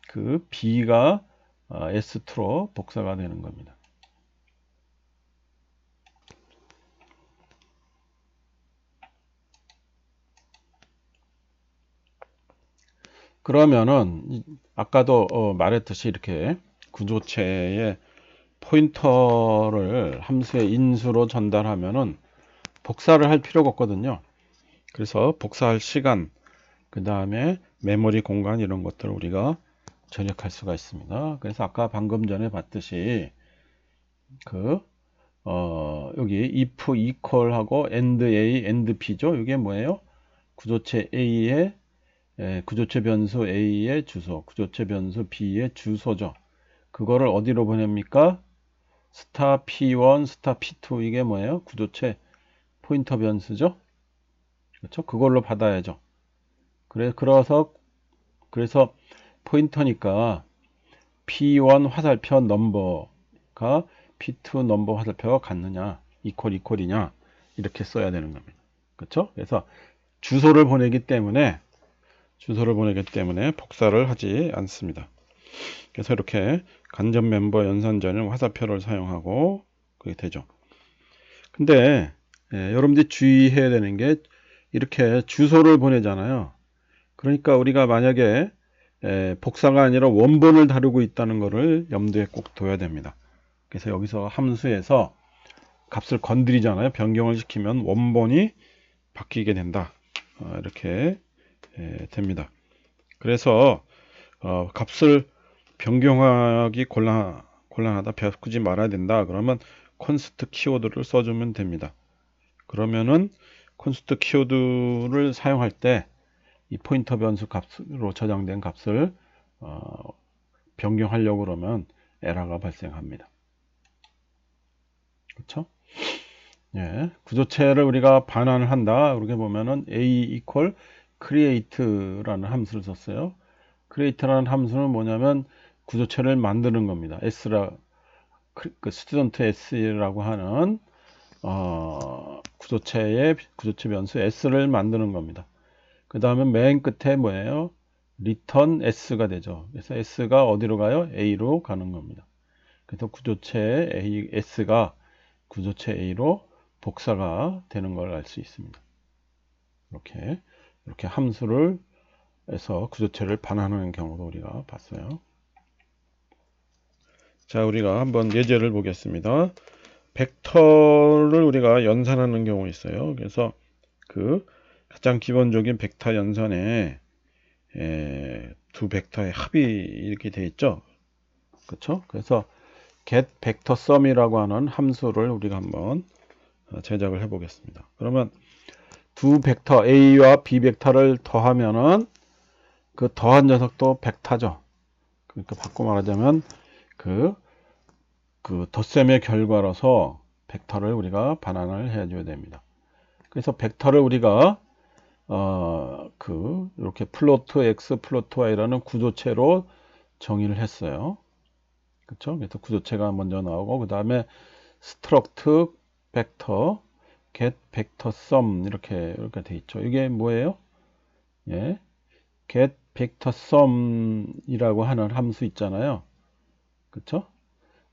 그 B가 S2로 복사가 되는 겁니다. 그러면은 아까도 말했듯이 이렇게 구조체의 포인터를 함수의 인수로 전달하면은 복사를 할 필요가 없거든요. 그래서 복사할 시간, 그 다음에 메모리 공간 이런 것들을 우리가 절약할 수가 있습니다. 그래서 아까 방금 전에 봤듯이 여기 if equal하고 and A, and B죠. 이게 뭐예요? 구조체 A의 구조체 변수 A의 주소, 구조체 변수 B의 주소죠. 그거를 어디로 보냅니까? 스타 P1, 스타 P2 이게 뭐예요? 구조체 포인터 변수죠. 그렇죠? 그걸로 받아야죠. 그래서 포인터니까 P1 화살표 넘버가 P2 넘버 화살표가 같느냐, 이퀄이냐 이렇게 써야 되는 겁니다. 그렇죠? 그래서 주소를 보내기 때문에 복사를 하지 않습니다. 그래서 이렇게 간접 멤버 연산전은 화살표를 사용하고 그게 되죠. 근데 여러분들이 주의해야 되는 게 이렇게 주소를 보내잖아요. 그러니까 우리가 만약에 복사가 아니라 원본을 다루고 있다는 것을 염두에 꼭 둬야 됩니다. 그래서 여기서 함수에서 값을 건드리잖아요. 변경을 시키면 원본이 바뀌게 된다. 이렇게 됩니다. 그래서 값을 변경하기 곤란하다, 바꾸지 말아야 된다. 그러면 const 키워드를 써주면 됩니다. 그러면은 const 키워드를 사용할 때 이 포인터 변수 값으로 저장된 값을 변경하려고 그러면 에러가 발생합니다. 그렇죠? 예, 구조체를 우리가 반환을 한다. 이렇게 보면은 a equal create라는 함수를 썼어요. create라는 함수는 뭐냐면 구조체를 만드는 겁니다. 그 스튜던트 s라고 하는 구조체 변수 s를 만드는 겁니다. 그 다음에 맨 끝에 뭐예요? return s가 되죠. 그래서 s가 어디로 가요? a로 가는 겁니다. 그래서 구조체 s가 구조체 a로 복사가 되는 걸 알 수 있습니다. 이렇게 함수를 해서 구조체를 반환하는 경우도 우리가 봤어요. 자, 우리가 한번 예제를 보겠습니다. 벡터를 우리가 연산하는 경우 있어요. 그래서 그 가장 기본적인 벡터 연산에 두 벡터의 합이 이렇게 되어 있죠. 그렇죠? 그래서 get vector sum이라고 하는 함수를 우리가 한번 제작을 해 보겠습니다. 그러면 두 벡터 A와 B 벡터를 더하면은 그 더한 녀석도 벡터죠. 그러니까 바꿔 말하자면 그 덧셈의 결과로서 벡터를 우리가 반환을 해줘야 됩니다. 그래서 벡터를 우리가 이렇게 플로트 x, 플로트 y라는 구조체로 정의를 했어요. 그렇죠? 그래서 구조체가 먼저 나오고 그 다음에 struct vector, get vector sum 이렇게 돼 있죠. 이게 뭐예요? 예, get vector sum이라고 하는 함수 있잖아요. 그렇죠?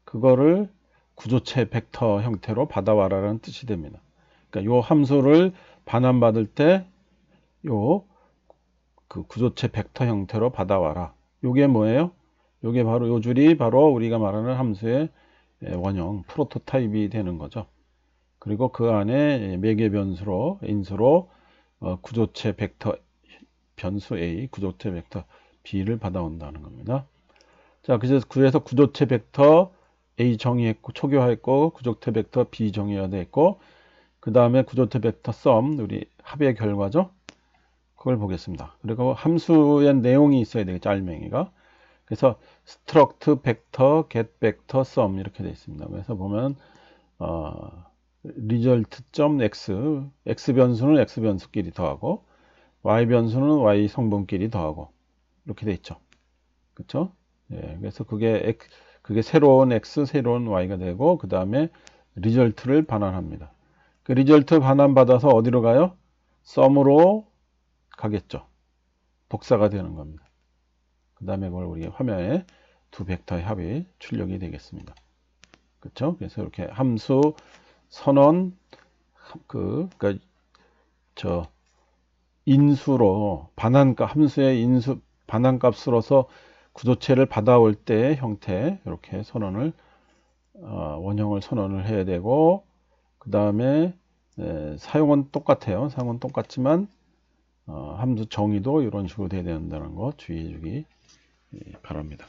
그거를 구조체 벡터 형태로 받아와라라는 뜻이 됩니다. 그러니까 요 함수를 반환받을 때 요 그 구조체 벡터 형태로 받아와라. 요게 뭐예요? 요게 바로 요 줄이 바로 우리가 말하는 함수의 원형 프로토타입이 되는 거죠. 그리고 그 안에 매개 변수로 인수로 구조체 벡터 변수 A, 구조체 벡터 B를 받아온다는 겁니다. 자, 그래서 구조체 벡터 A 정의했고 초기화했고 구조체 벡터 B 정의화됐고 그 다음에 구조체 벡터 썸 우리 합의 결과죠. 그걸 보겠습니다. 그리고 함수의 내용이 있어야 되겠죠. 알맹이가. 그래서 struct vector, get vector, sum 이렇게 되어 있습니다. 그래서 보면 result.x, x 변수는 x 변수끼리 더하고 y 변수는 y 성분끼리 더하고 이렇게 되어 있죠. 그렇죠? 예, 그래서 그게 새로운 x, 새로운 y가 되고 그 다음에 result를 반환합니다. 그 result 반환 받아서 어디로 가요? sum으로 가겠죠. 복사가 되는 겁니다. 그 다음에 그걸 우리 화면에 두 벡터의 합이 출력이 되겠습니다. 그렇죠? 그래서 이렇게 함수 선언 그러니까 인수로 함수의 인수 반환값으로서 구조체를 받아올 때의 형태 이렇게 선언을 원형을 선언을 해야 되고 그 다음에 사용은 똑같아요. 사용은 똑같지만 함수 정의도 이런 식으로 돼야 된다는 거 주의해 주기 바랍니다.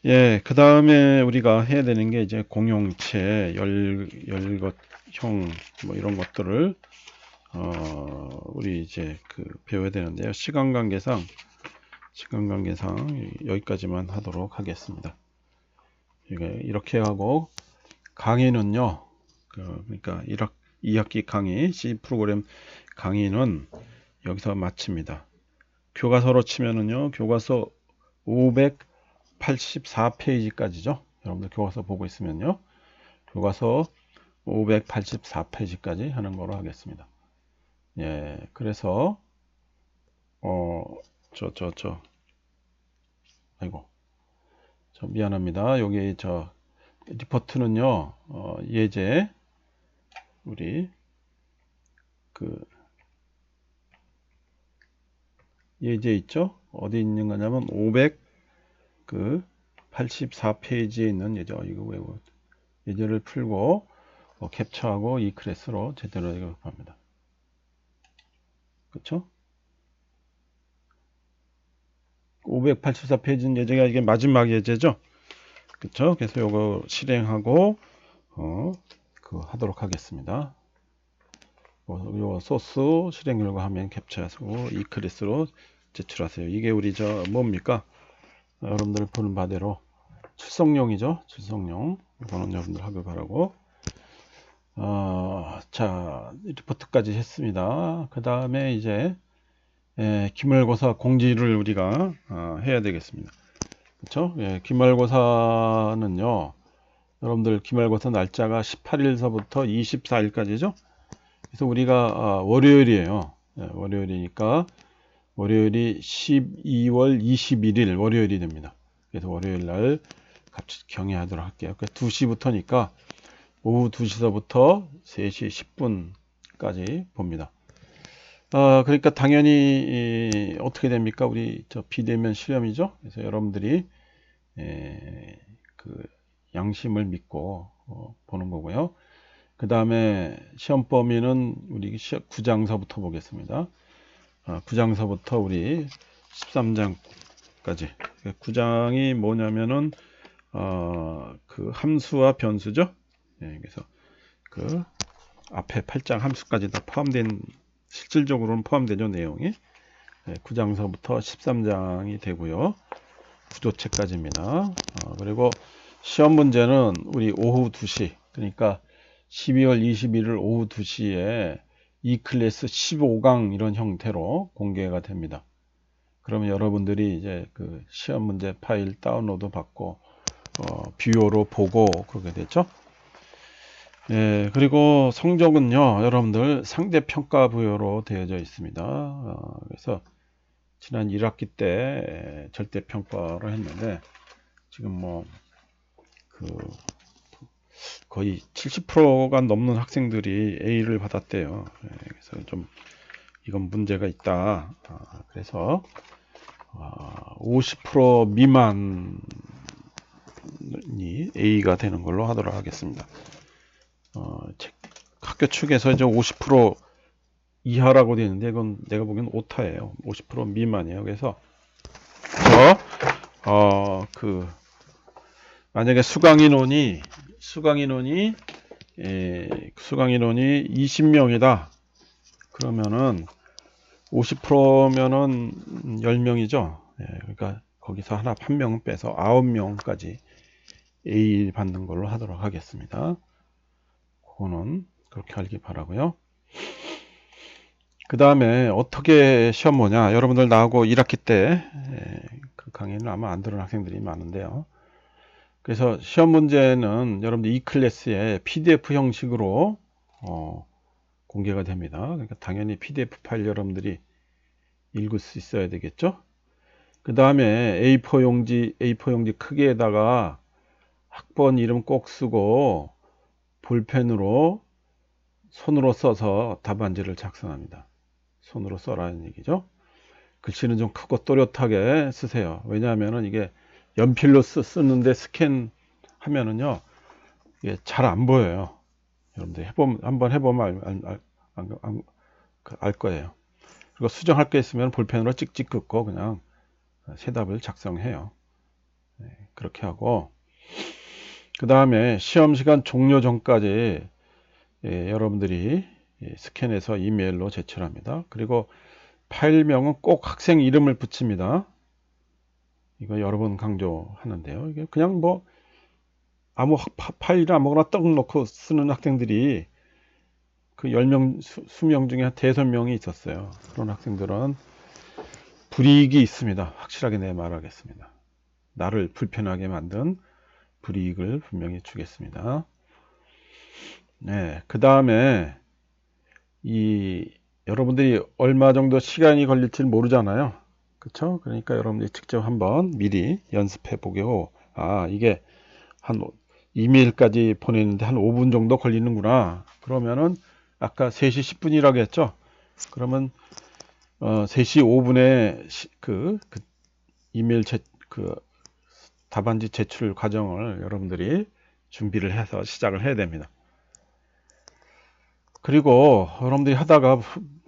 예, 그 다음에 우리가 해야 되는 게 이제 공용체, 열것형 뭐 이런 것들을 우리 이제 배워야 되는데요. 시간 관계상 여기까지만 하도록 하겠습니다. 이렇게 하고 강의는요. 그러니까 2학기 강의 C 프로그램 강의는 여기서 마칩니다. 교과서로 치면은요. 교과서 584페이지까지죠. 여러분들 교과서 보고 있으면요. 교과서 584페이지까지 하는 거로 하겠습니다. 예, 그래서 아이고, 미안합니다. 여기 리포트는요. 예제 우리 예제 있죠? 어디 있는 거냐면 584페이지에 있는 예제. 이거 예제를 풀고 캡처하고 이 클래스로 제대로 합니다. 그렇죠? 584페이지는 예제가 이게 마지막 예제죠. 그렇죠? 그래서 요거 실행하고 하도록 하겠습니다. 요 소스 실행 결과 화면 캡처하시고 이클립스로 제출하세요. 이게 우리 뭡니까? 여러분들 보는 바대로 출석용이죠. 출석용. 이거는 여러분들 하길 바라고. 자, 리포트까지 했습니다. 그 다음에 이제 기말고사 공지를 우리가 해야 되겠습니다. 그렇죠? 기말고사는요. 여러분들 기말고사 날짜가 18일서부터 24일까지죠. 그래서 우리가 월요일이에요. 월요일이니까 월요일이 12월 21일 월요일이 됩니다. 그래서 월요일 날 같이 경의하도록 할게요. 그러니까 2시부터니까 오후 2시서부터 3시 10분까지 봅니다. 그러니까 당연히 어떻게 됩니까? 우리 비대면 실험이죠. 그래서 여러분들이 그 양심을 믿고 보는 거고요. 그 다음에 시험 범위는 우리 9장서부터 보겠습니다. 9장서부터 우리 13장까지. 9장이 뭐냐면은 그 함수와 변수죠. 그래서 그 앞에 8장 함수까지 다 포함된, 실질적으로는 포함되죠, 내용이. 9장서부터 13장이 되고요. 구조체까지입니다. 그리고 시험 문제는 우리 오후 2시, 그러니까 12월 21일 오후 2시에 E클래스 15강 이런 형태로 공개가 됩니다. 그러면 여러분들이 이제 그 시험 문제 파일 다운로드 받고 뷰어로 보고 그러게 되죠. 그리고 성적은요, 여러분들 상대평가 부여로 되어져 있습니다. 그래서 지난 1학기 때 절대평가로 했는데 지금 거의 70%가 넘는 학생들이 A를 받았대요. 그래서 좀 이건 문제가 있다. 그래서 50% 미만이 A가 되는 걸로 하도록 하겠습니다. 학교 측에서 이제 50% 이하라고 되어 있는데 이건 내가 보기엔 오타예요. 50% 미만이에요. 그래서 만약에 수강 인원이 20명이다. 그러면은 50%면은 10명이죠. 그러니까 거기서 한 명 빼서 9명까지 A 받는 걸로 하도록 하겠습니다. 그거는 그렇게 알기 바라고요. 그 다음에 어떻게 시험 보냐. 여러분들 나하고 1학기 때 그 강의는 아마 안 들은 학생들이 많은데요. 그래서 시험 문제는 여러분들 E클래스에 PDF 형식으로 공개가 됩니다. 그러니까 당연히 PDF 파일 여러분들이 읽을 수 있어야 되겠죠. 그 다음에 A4 용지 크기에다가 학번 이름 꼭 쓰고 볼펜으로 손으로 써서 답안지를 작성합니다. 손으로 써라는 얘기죠. 글씨는 좀 크고 또렷하게 쓰세요. 왜냐하면 이게 연필로 쓰는데 스캔하면은요, 이게 잘 안 보여요. 여러분들 한번 해보면 알 거예요. 그리고 수정할 게 있으면 볼펜으로 찍찍 긋고 그냥 세답을 작성해요. 그렇게 하고, 그 다음에 시험 시간 종료 전까지 여러분들이 스캔해서 이메일로 제출합니다. 그리고 파일명은 꼭 학생 이름을 붙입니다. 이거 여러 번 강조하는데요. 이게 그냥 파일을 아무거나 떡 놓고 쓰는 학생들이 그 10명, 수명 중에 한 5명이 있었어요. 그런 학생들은 불이익이 있습니다. 확실하게 내 말하겠습니다. 나를 불편하게 만든 불이익을 분명히 주겠습니다. 그 다음에 여러분들이 얼마 정도 시간이 걸릴지 모르잖아요. 그렇죠? 그러니까 여러분들이 직접 한번 미리 연습해 보고, 이게 한 이메일까지 보내는데 한 5분 정도 걸리는구나. 그러면은 아까 3시 10분이라고 했죠? 그러면 3시 5분에 그 이메일 답안지 제출 과정을 여러분들이 준비를 해서 시작을 해야 됩니다. 그리고 여러분들이 하다가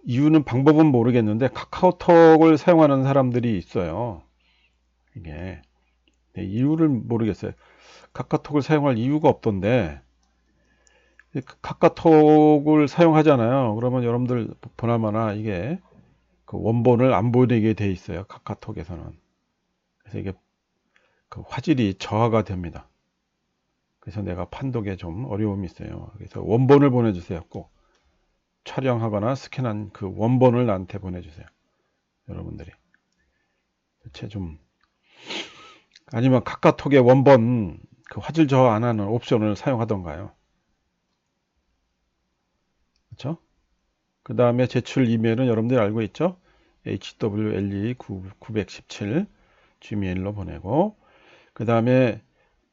이유는 방법은 모르겠는데 카카오톡을 사용하는 사람들이 있어요. 이게 이유를 모르겠어요. 카카오톡을 사용할 이유가 없던데 카카오톡을 사용하잖아요. 그러면 여러분들 보나마나 이게 그 원본을 안 보이게 돼 있어요. 카카오톡에서는. 그래서 이게 그 화질이 저하가 됩니다. 그래서 내가 판독에 좀 어려움이 있어요. 그래서 원본을 보내주세요. 꼭 촬영하거나 스캔한 그 원본을 나한테 보내주세요. 여러분들이. 대체 좀 아니면 카카오톡의 원본 그 화질 저하 안 하는 옵션을 사용하던가요. 그렇죠? 그 다음에 제출 이메일은 여러분들이 알고 있죠? hwle917 gmail로 보내고 그 다음에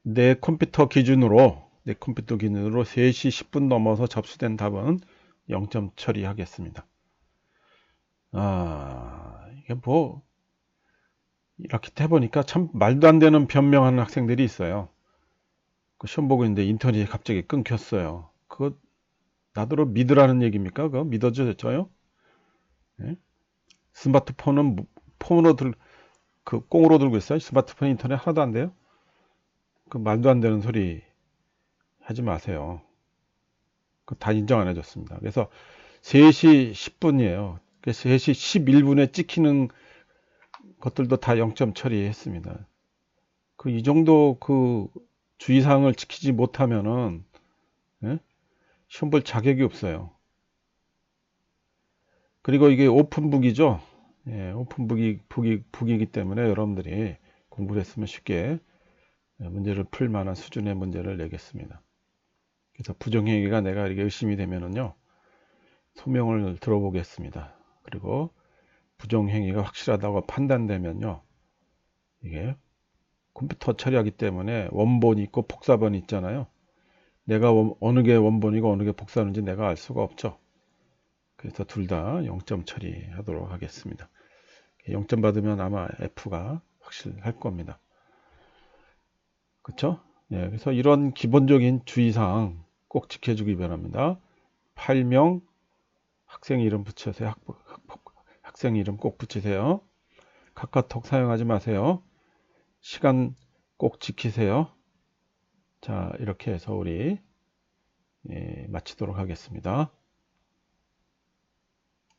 내 컴퓨터 기준으로 3시 10분 넘어서 접수된 답은 0점 처리하겠습니다. 이게 뭐 이렇게 해보니까 참 말도 안 되는 변명하는 학생들이 있어요. 그 시험 보고 있는데 인터넷이 갑자기 끊겼어요. 그거 나더러 믿으라는 얘기입니까? 그거 믿어져요? 네? 스마트폰은 폰으로 그 꽁으로 들고 있어요. 스마트폰 인터넷 하나도 안 돼요. 그 말도 안 되는 소리 하지 마세요. 그 다 인정 안 해줬습니다. 그래서 3시 10분이에요. 그래서 3시 11분에 찍히는 것들도 다 0점 처리했습니다. 그 이 정도 그 주의사항을 지키지 못하면은 예? 시험 볼 자격이 없어요. 그리고 이게 오픈북이죠. 예, 오픈북이기 때문에 여러분들이 공부를 했으면 쉽게 문제를 풀 만한 수준의 문제를 내겠습니다. 그래서 부정행위가 내가 이렇게 의심이 되면은요, 소명을 들어보겠습니다. 그리고 부정행위가 확실하다고 판단되면요, 이게 컴퓨터 처리하기 때문에 원본이 있고 복사본이 있잖아요. 내가 어느 게 원본이고 어느 게 복사본인지 내가 알 수가 없죠. 그래서 둘 다 0점 처리하도록 하겠습니다. 0점 받으면 아마 F가 확실할 겁니다. 그렇죠? 예, 그래서 이런 기본적인 주의사항 꼭 지켜주기 바랍니다. 파일명, 학생 이름 붙여서 학생 이름 꼭 붙이세요. 카카오톡 사용하지 마세요. 시간 꼭 지키세요. 자, 이렇게 해서 우리 마치도록 하겠습니다.